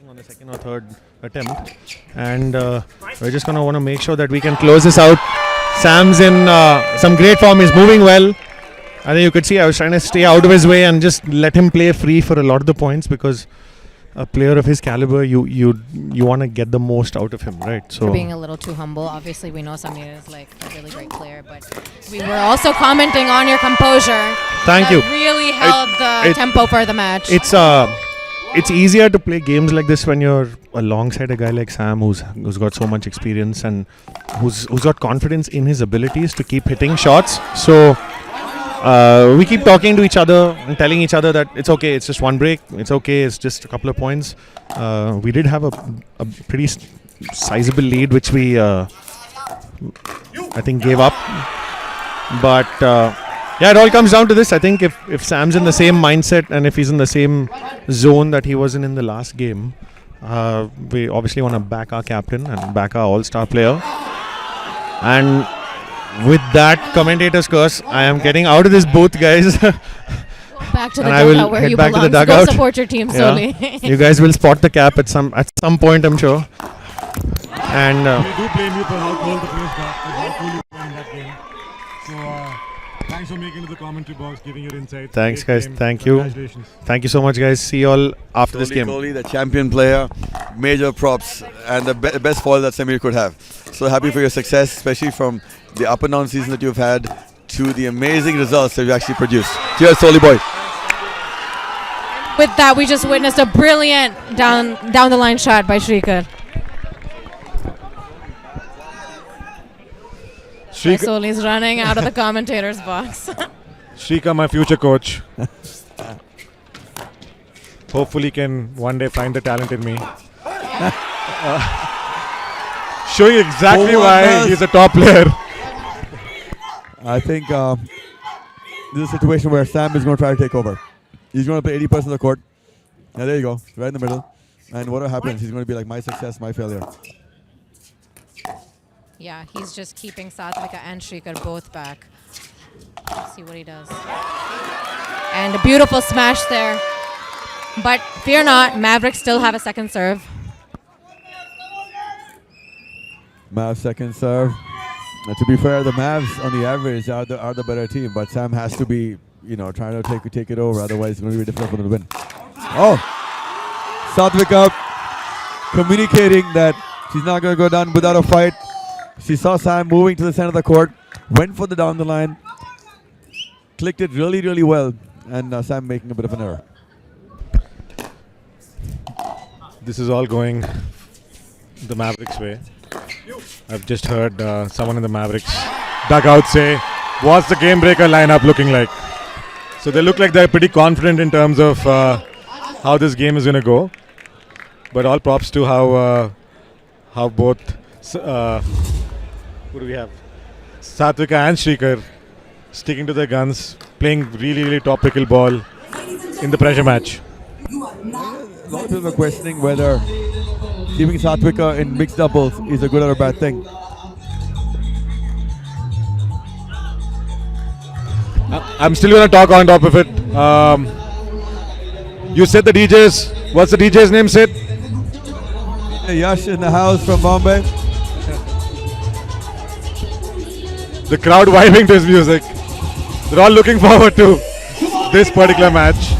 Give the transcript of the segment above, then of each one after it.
on the second or third attempt, and we're just gonna want to make sure that we can close this out. Sam's in some great form. He's moving well. I think you could see I was trying to stay out of his way and just let him play free for a lot of the points, because a player of his caliber, you want to get the most out of him, right? So for being a little too humble. Obviously, we know Samir is like a really great player, but we were also commenting on your composure. Thank you. Really held the tempo for the match. It's easier to play games like this when you're alongside a guy like Sam, who's got so much experience and who's got confidence in his abilities to keep hitting shots. So we keep talking to each other and telling each other that it's okay, it's just one break, it's okay, it's just a couple of points. We did have a pretty sizable lead, which we I think gave up. But yeah, it all comes down to this. I think if Sam's in the same mindset and if he's in the same zone that he was in the last game, we obviously want to back our captain and back our all-star player. And with that commentator's curse, I am getting out of this booth, guys. Back to the I will dugout where head you back belong. to the dugout. Go support your team slowly. Yeah. You guys will spot the cap at some point, I'm sure. And we do blame you for how cold the place got, how cool you were in that game. So thanks for making it to the commentary box, giving your insights. Thanks, Great guys. game. Thank you. Congratulations. Thank you so much, guys. See you all after this game. Kohli, the champion player, major props, and the best fall that Samir could have. So happy for your success, especially from the up and down season that you've had to the amazing results that you actually produced. Cheers, Kohli boy. With that, we just witnessed a brilliant down the line shot by Sreekar. Soli is running out of the commentator's box. Sreekar, my future coach. Hopefully can one day find the talent in me. Showing exactly why he's a top player. I think this is a situation where Sam is going to try to take over. He's going to play 80% of the court. Yeah, there you go. Right in the middle. And whatever happens, he's going to be like, my success, my failure. Yeah, he's just keeping Satvika and Sreekar both back. Let's see what he does. And a beautiful smash there. But fear not, Mavericks still have a second serve. Mavs second serve. To be fair, the Mavs on the average are the better team, but Sam has to be, trying to take it over. Otherwise, it's going to be difficult for them to win. Oh, Satvika communicating that she's not going to go down without a fight. She saw Sam moving to the center of the court, went for the down the line, clicked it really, really well, and Sam making a bit of an error. This is all going the Mavericks way. I've just heard someone in the Mavericks dugout say, what's the game breaker lineup looking like? So they look like they're pretty confident in terms of how this game is going to go. But all props to how both, who do we have? Satvika and Sreekar sticking to their guns, playing really, really top pickleball in the pressure match. A lot of people are questioning whether keeping Satvika in mixed doubles is a good or a bad thing. I'm still going to talk on top of it. You said the DJs. What's the DJ's name, Sid? Yash in the house from Bombay. The crowd vibing to his music. They're all looking forward to this particular match.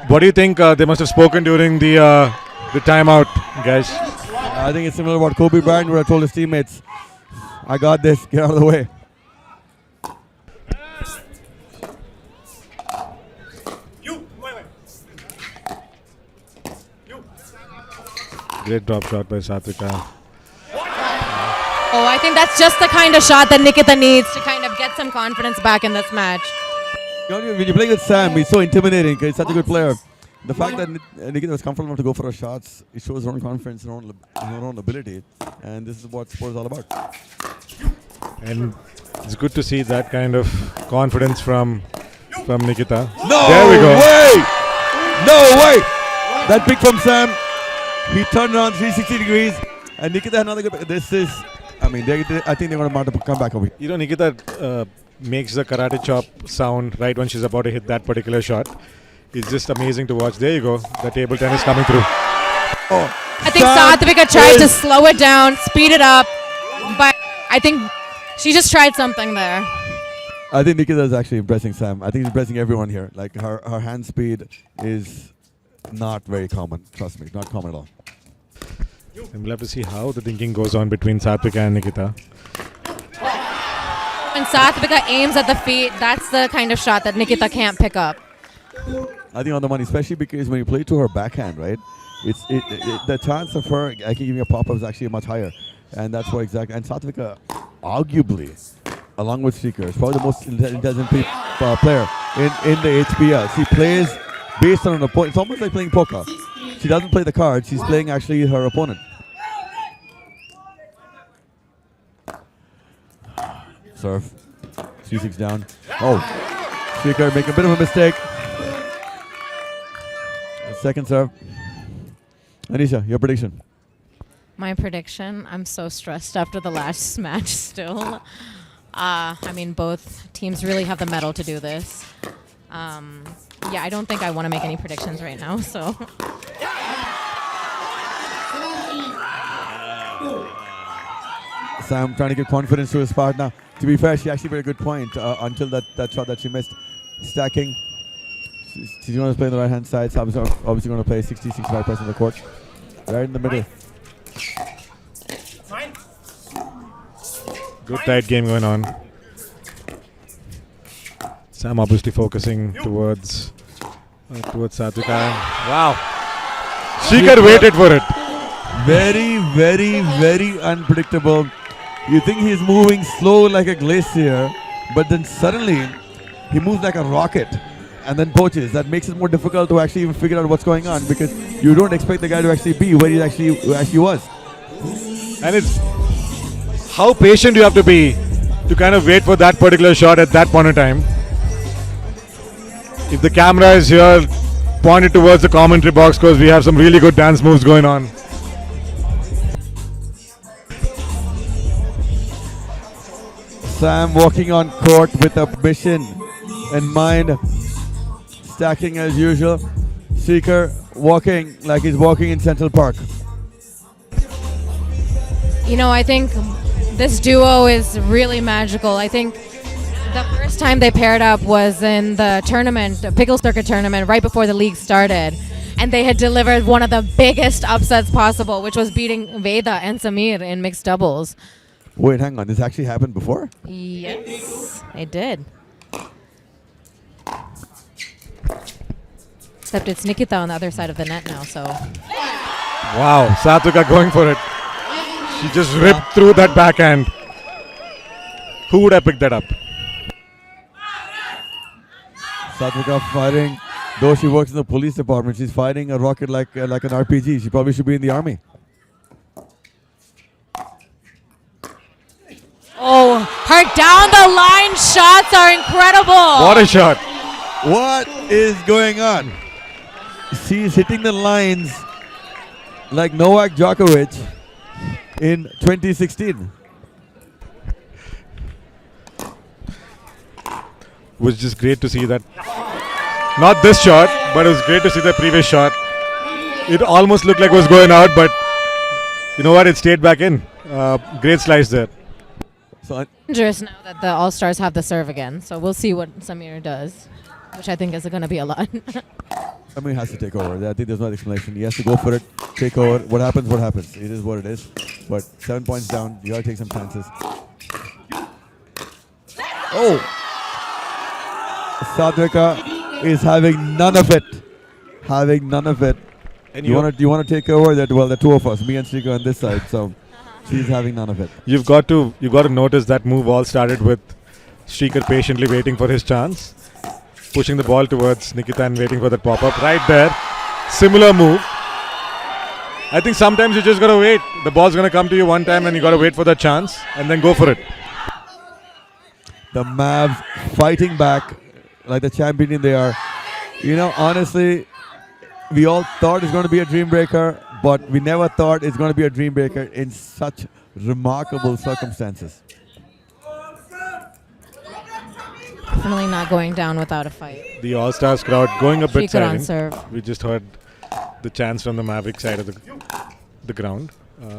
What do you think they must have spoken during the timeout, guys? I think it's similar to what Kobe Bryant would have told his teammates. I got this, get out of the way. Great drop shot by Satvika. Oh, I think that's just the kind of shot that Nikitha needs to kind of get some confidence back in this match. When you play with Sam, he's so intimidating because he's such a good player. The fact that Nikitha was comfortable enough to go for her shots, it shows her own confidence in her own ability. And this is what sport is all about. And it's good to see that kind of confidence from Nikitha. No there we go. way! No way! That pick from Sam. He turned around 360 degrees. And Nikitha had another good. This is, I mean, I think they're going to mount a comeback over here. You know, Nikitha makes the karate chop sound right when she's about to hit that particular shot. It's just amazing to watch. There you go. The table tennis coming through. Oh, I think Satvika tried to slow it down, speed it up, but I think she just tried something there. I think Nikitha is actually impressing Sam. I think she's impressing everyone here. Like her hand speed is not very common. Trust me, not common at all. And we'll have to see how the thinking goes on between Satvika and Nikitha. When Satvika aims at the feet, that's the kind of shot that Nikitha can't pick up. I think on the money, especially because when you play to her backhand, right? The chance of her actually giving a pop-up is actually much higher. And that's why exactly. And Satvika, arguably, along with Sreekar, is probably the most intelligent player in the HPL. She plays based on an opponent. It's almost like playing poker. She doesn't play the cards. She's playing actually her opponent. Serve. 3-6 down. Oh, Sreekar making a bit of a mistake. Second serve. Anisha, your prediction? My prediction, I'm so stressed after the last match still. I mean, both teams really have the mettle to do this. Yeah, I don't think I want to make any predictions right now, so. Sam trying to give confidence to his partner. To be fair, she actually made a good point until that shot that she missed. Stacking. She's going to play on the right-hand side, so obviously going to play 60-65% of the court. Right in the middle. Good tight game going on. Sam obviously focusing towards Satvika. Wow. Sreekar waited for it. Very, very, very unpredictable. You think he's moving slow like a glacier, but then suddenly he moves like a rocket and then poaches. That makes it more difficult to actually even figure out what's going on because you don't expect the guy to actually be where he actually was. And it's how patient you have to be to kind of wait for that particular shot at that point in time. If the camera is here, point it towards the commentary box because we have some really good dance moves going on. Sam walking on court with a mission in mind, stacking as usual. Sreekar walking like he's walking in Central Park. You know, I think this duo is really magical. I think the first time they paired up was in the tournament, the Pickle Circuit tournament, right before the league started. And they had delivered one of the biggest upsets possible, which was beating Veda and Samir in mixed doubles. Wait, hang on. This actually happened before? Yes, it did. Except it's Nikitha on the other side of the net now, so. Wow, Satvika going for it. She just ripped through that backhand. Who would have picked that up? Satvika firing. Though she works in the police department, she's fighting a rocket like an RPG. She probably should be in the army. Oh, her down the line shots are incredible. What a shot. What is going on? She's hitting the lines like Novak Djokovic in 2016. Was just great to see that. Not this shot, but it was great to see the previous shot. It almost looked like it was going out, but you know what? It stayed back in. Great slice there. So Dangerous now that the All-Stars have the serve again. So we'll see what Samir does, which I think is going to be a lot. Samir has to take over. I think there's no explanation. He has to go for it, take over. What happens, what happens. It is what it is. But 7 points down. You got to take some chances. Oh! Satvika is having none of it. Having none of it. And you want to take over that? Well, the two of us, me and Sreekar on this side. So she's having none of it. You've got to notice that move all started with Sreekar patiently waiting for his chance, pushing the ball towards Nikitha and waiting for that pop-up right there. Similar move. I think sometimes you just got to wait. The ball's going to come to you one time and you got to wait for that chance and then go for it. The Mavs fighting back like the champion they are. You know, honestly, we all thought it's going to be a dream breaker, but we never thought it's going to be a dream breaker in such remarkable circumstances. Definitely not going down without a fight. The All-Stars crowd going a bit Sreekar on silent. serve. We just heard the chants from the Mavericks side of the ground. Bit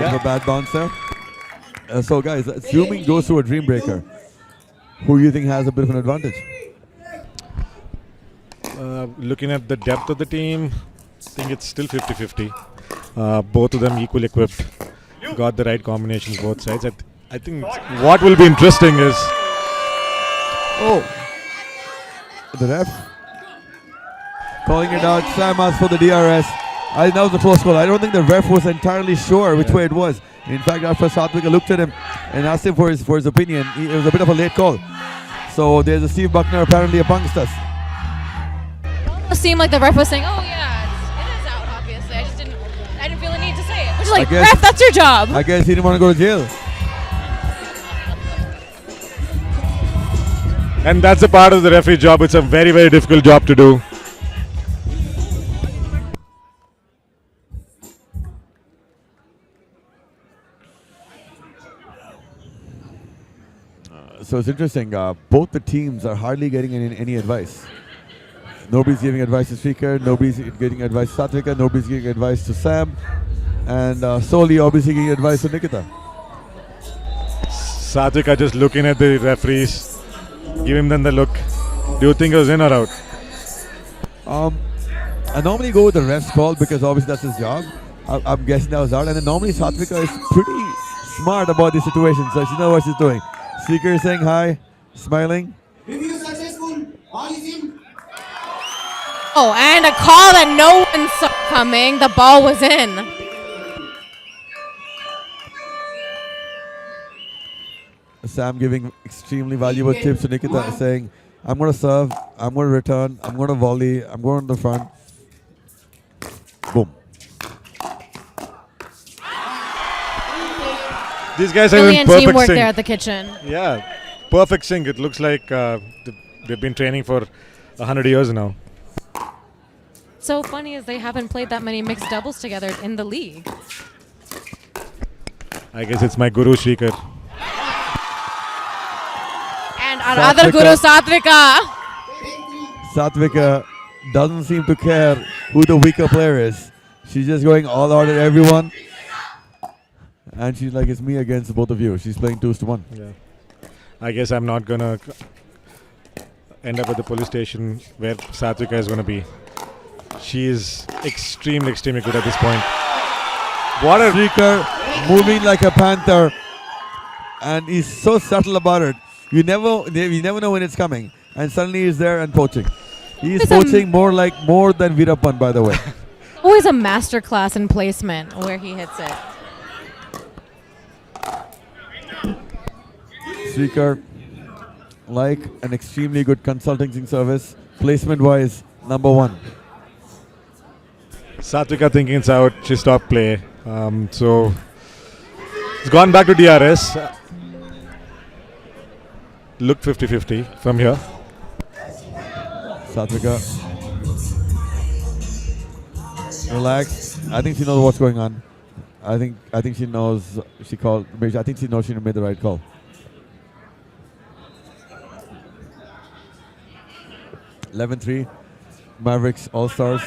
of a bad bounce there. So guys, assuming goes to a dream breaker, who do you think has a bit of an advantage? Looking at the depth of the team, I think it's still 50-50. Both of them equal equipped. Got the right combinations both sides. I think what will be interesting is... Oh, the ref calling it out. Sam asked for the DRS. I think that was a close call. I don't think the ref was entirely sure which way it was. In fact, after Satvika looked at him and asked him for his opinion, it was a bit of a late call. So there's a Steve Buckner apparently amongst us. It seemed like the ref was saying, "Oh yeah, it is out." Obviously, I didn't feel the need to say it. Which is like, ref, that's your job. I guess he didn't want to go to jail. And that's a part of the referee job. It's a very, very difficult job to do. So it's interesting. Both the teams are hardly getting any advice. Nobody's giving advice to Sreekar. Nobody's getting advice to Satvika. Nobody's giving advice to Sam. And solely, obviously, giving advice to Nikitha. Satvika just looking at the referees, giving them the look. Do you think it was in or out? I normally go with the ref's call because obviously that's his job. I'm guessing that was out. And then normally Satvika is pretty smart about the situation, so she knows what she's doing. Sreekar is saying hi, smiling. Review successful. All is in. Oh, and a call that no one saw coming. The ball was in. Sam giving extremely valuable tips to Nikitha, saying, I'm going to serve, I'm going to return, I'm going to volley, I'm going to the front. Boom. These guys are in Brilliant perfect teamwork sync. there at the kitchen. Yeah, perfect sync. It looks like they've been training for 100 years now. So funny is they haven't played that many mixed doubles together in the league. I guess it's my guru Sreekar. And our other guru, Satvika. Satvika doesn't seem to care who the weaker player is. She's just going all out at everyone. And she's like, it's me against both of you. She's playing 2-1. Yeah. I guess I'm not going to end up at the police station where Satvika is going to be. She is extremely, extremely good at this point. What a Sreekar moving like a panther. And he's so subtle about it. You never know when it's coming. And suddenly he's there and poaching. He's poaching more than Veerappan, by the way. Always a master class in placement where he hits it. Sreekar, like an extremely good consulting service, placement-wise, number one. Satvika thinking it's out. She stopped play. So it's gone back to DRS. Look 50-50 from here. Satvika, relax. I think she knows what's going on. I think she knows. She called. I think she knows she made the right call. (11-3), Mavericks All-Stars.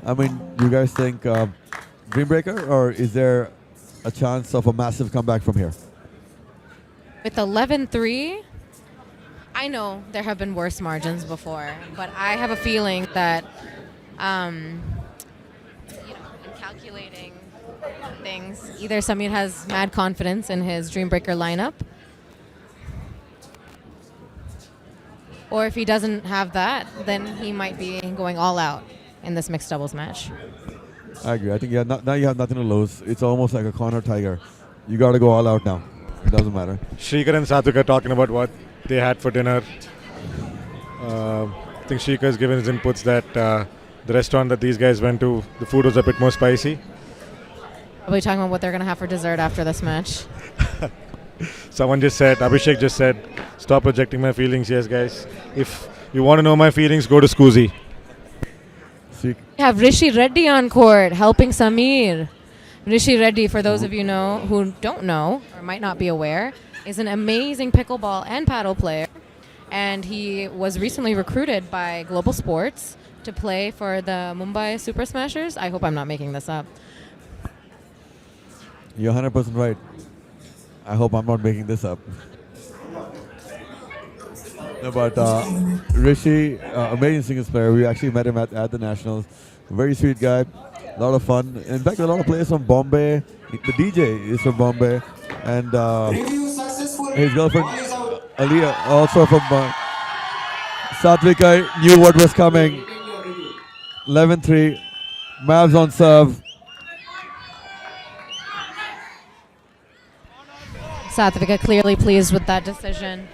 I mean, you guys think dream breaker, or is there a chance of a massive comeback from here? With 11-3, I know there have been worse margins before, but I have a feeling that, in calculating things, either Samir has mad confidence in his dream breaker lineup, or if he doesn't have that, then he might be going all out in this mixed doubles match. I agree. I think now you have nothing to lose. It's almost like a corner tiger. You got to go all out now. It doesn't matter. Sreekar and Satvika talking about what they had for dinner. I think Sreekar has given his inputs that the restaurant that these guys went to, the food was a bit more spicy. Probably talking about what they're going to have for dessert after this match. Someone just said, Abhishek just said, stop projecting my feelings. Yes, guys. If you want to know my feelings, go to Scoozy. Sreek. We have Rishi Reddy on court helping Samir. Rishi Reddy, for those of you who don't know or might not be aware, is an amazing pickleball and paddle player. And he was recently recruited by Global Sports to play for the Mumbai Super Smashers. I hope I'm not making this up. You're 100% right. I hope I'm not making this up. No, but Rishi, amazing singles player. We actually met him at the Nationals. Very sweet guy. A lot of fun. In fact, a lot of players from Bombay. The DJ is from Bombay. And Review successful. his girlfriend, Ball is out. Aliyah, also from Satvika, knew what was coming. 11-3. Mavs on serve. Satvika clearly pleased with that decision.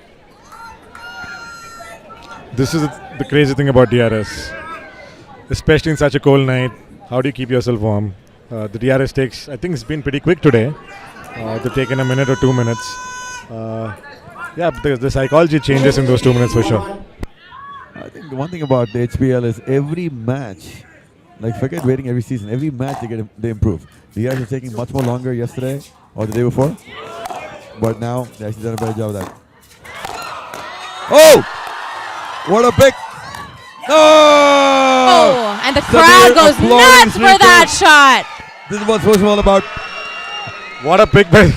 This is the crazy thing about DRS. Especially in such a cold night, how do you keep yourself warm? The DRS takes, I think it's been pretty quick today. They've taken a minute or 2 minutes. Yeah, the psychology changes in those 2 minutes for sure. I think the one thing about the HPL is every match, like forget waiting every season, every match they improve. The years are taking much more longer yesterday or the day before, but now they actually done a better job of that. Oh! What a pick! No! Oh, and the Samir crowd goes applauding nuts for Sreekar. that shot. This is what sports is all about. What a pick by,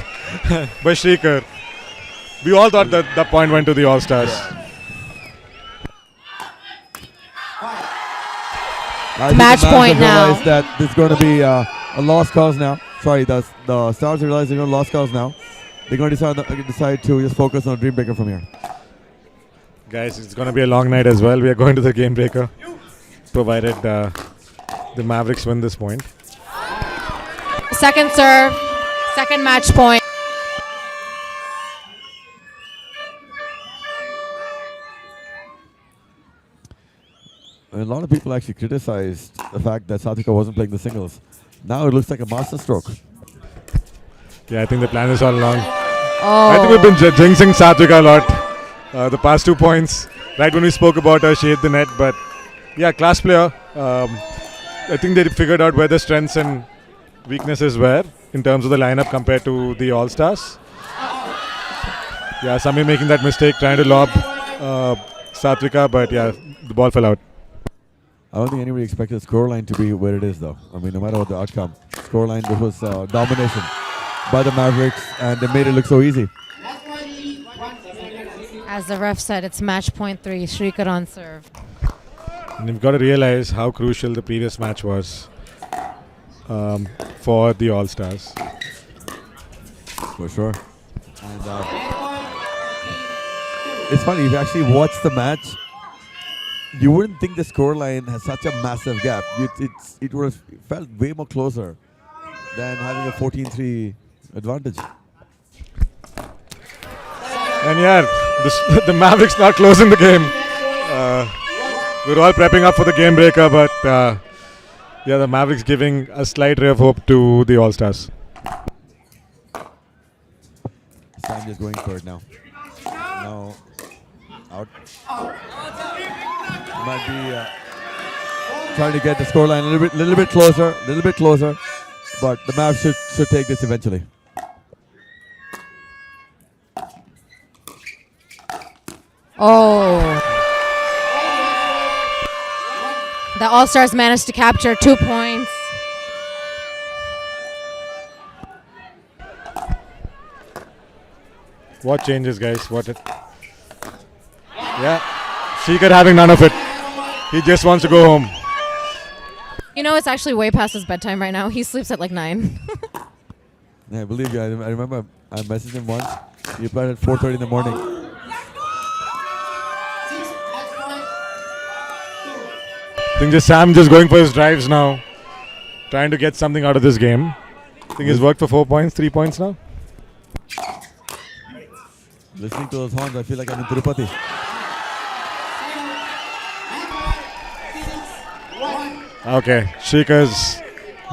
by Sreekar. We all thought that point went to the All-Stars. I think Match the Mavs point have now. realized that this is going to be a lost cause now. Sorry, the Stars have realized they're going to lost cause now. They're going to decide to just focus on Dream Breaker from here. Guys, it's going to be a long night as well. We are going to the game breaker, provided the Mavericks win this point. Second serve, second match point. A lot of people actually criticized the fact that Satvika wasn't playing the singles. Now it looks like a master stroke. Yeah, I think the plan is all along. Oh. I think we've been jinxing Satvika a lot. The past 2 points, right when we spoke about her, she hit the net. But yeah, class player. I think they figured out where the strengths and weaknesses were in terms of the lineup compared to the All-Stars. Yeah, Samir making that mistake, trying to lob Satvika, but yeah, the ball fell out. I don't think anybody expected the scoreline to be where it is, though. I mean, no matter what the outcome, scoreline, this was domination by the Mavericks, and they made it look so easy. As the ref said, it's match point 3, Sreekar on serve. And you've got to realize how crucial the previous match was for the All-Stars. For sure. And it's funny, if you actually watch the match, you wouldn't think the scoreline has such a massive gap. It would have felt way more closer than having a 14-3 advantage. And yeah, the Mavericks not closing the game. We're all prepping up for the game breaker, but yeah, the Mavericks giving a slight ray of hope to the All-Stars. Sam just going for it now. Now, out. Might be trying to get the scoreline a little bit closer, but the Mavs should take this eventually. Oh. The All-Stars managed to capture 2 points. What changes, guys? Yeah, Sreekar having none of it. He just wants to go home. You know, it's actually way past his bedtime right now. He sleeps at like 9. Yeah, I believe you. I remember I messaged him once. He replied at 4:30 in the morning. I think just Sam just going for his drives now, trying to get something out of this game. I think he's worked for 4 points, 3 points now. Listening to those horns, I feel like I'm in Tirupati. Okay, Sreekar's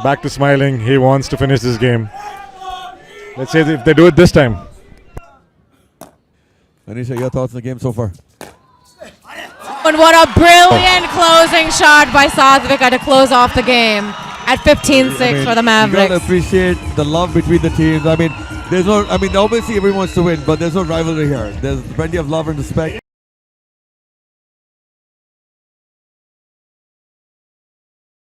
back to smiling. He wants to finish this game. Let's see if they do it this time. Anisha, your thoughts on the game so far? Oh and what a brilliant closing shot by Satvika to close off the game at 15-6 for the You Mavericks. gotta appreciate the love between the teams. I mean, obviously everyone wants to win, but there's no rivalry here. There's plenty of love and respect.